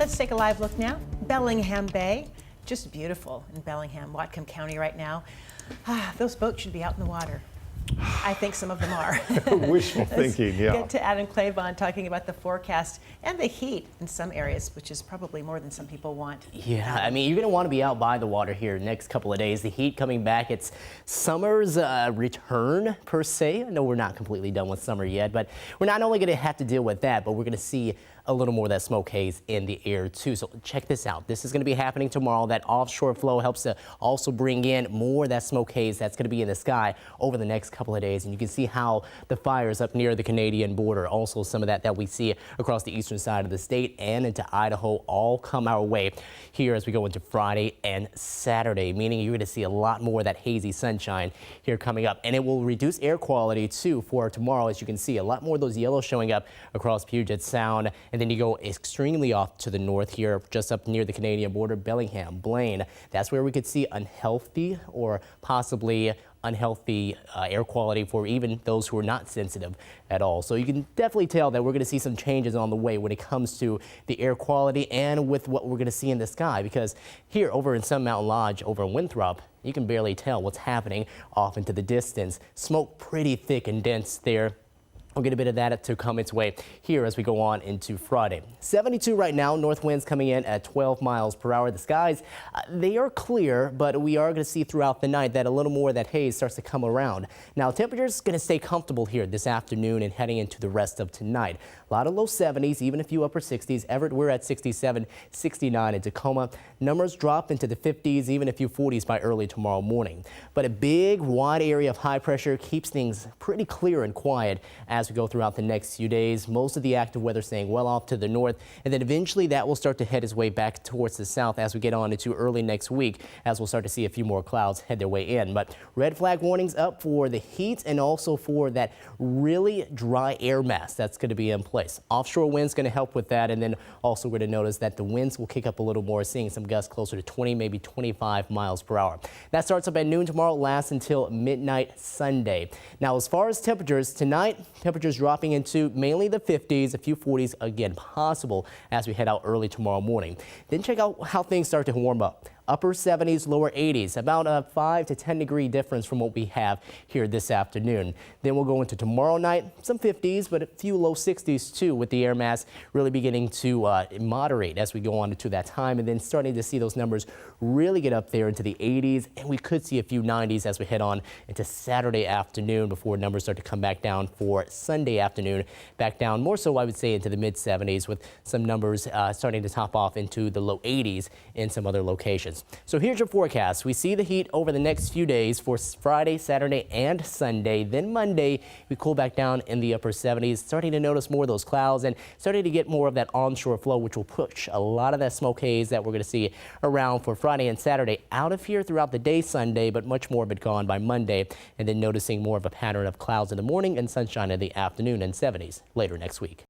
Let's take a live look now. Bellingham Bay, just beautiful in Bellingham, Whatcom County right now. Those boats should be out in the water. I think some of them are. Wishful thinking, yeah. Get to Adam Claiborne talking about the forecast and the heat in some areas, which is probably more than some people want. Yeah, I mean, you're going to want to be out by the water here next couple of days. The heat coming back. It's summer's return, per se. I know we're not completely done with summer yet, but we're not only going to have to deal with that, but we're going to see a little more of that smoke haze in the air too. So check this out. This is going to be happening tomorrow. That offshore flow helps to also bring in more of that smoke haze that's going to be in the sky over the next couple of days. And you can see how the fires up near the Canadian border, also some of that we see across the eastern side of the state and into Idaho, all come our way here as we go into Friday and Saturday, meaning you're going to see a lot more of that hazy sunshine here coming up. And it will reduce air quality too for tomorrow. As you can see, a lot more of those yellows showing up across Puget Sound. And then you go extremely off to the north here, just up near the Canadian border, Bellingham, Blaine. That's where we could see unhealthy or possibly unhealthy air quality for even those who are not sensitive at all. So you can definitely tell that we're going to see some changes on the way when it comes to the air quality and with what we're going to see in the sky, because here over in Sun Mountain Lodge over in Winthrop, you can barely tell what's happening off into the distance. Smoke pretty thick and dense there. We'll get a bit of that to come its way here as we go on into Friday. 72 right now, north winds coming in at 12 miles per hour. The skies, they are clear, but we are going to see throughout the night that a little more of that haze starts to come around. Now, temperatures going to stay comfortable here this afternoon and heading into the rest of tonight. A lot of low 70s, even a few upper 60s. Everett, we're at 67, 69 in Tacoma. Numbers drop into the 50s, even a few 40s by early tomorrow morning. But a big, wide area of high pressure keeps things pretty clear and quiet as we go throughout the next few days. Most of the active weather staying well off to the north, and then eventually that will start to head its way back towards the south as we get on into early next week, as we'll start to see a few more clouds head their way in. But red flag warnings up for the heat and also for that really dry air mass that's going to be in place. Offshore winds going to help with that, and then also we're going to notice that the winds will kick up a little more, seeing some gusts closer to 20, maybe 25 miles per hour. That starts up at noon tomorrow, lasts until midnight Sunday. Now, as far as temperatures tonight, temperatures dropping into mainly the 50s, a few 40s again possible as we head out early tomorrow morning. Then check out how things start to warm up. Upper 70s, lower 80s, about a 5 to 10 degree difference from what we have here this afternoon. Then we'll go into tomorrow night, some 50s, but a few low 60s too, with the air mass really beginning to moderate as we go on into that time, and then starting to see those numbers really get up there into the 80s, and we could see a few 90s as we head on into Saturday afternoon before numbers start to come back down for Sunday afternoon, back down more so I would say into the mid 70s, with some numbers starting to top off into the low 80s in some other locations. So here's your forecast. We see the heat over the next few days for Friday, Saturday, and Sunday. Then Monday, we cool back down in the upper 70s, starting to notice more of those clouds and starting to get more of that onshore flow, which will push a lot of that smoke haze that we're going to see around for Friday and Saturday out of here throughout the day Sunday, but much more of it gone by Monday. And then noticing more of a pattern of clouds in the morning and sunshine in the afternoon and 70s later next week.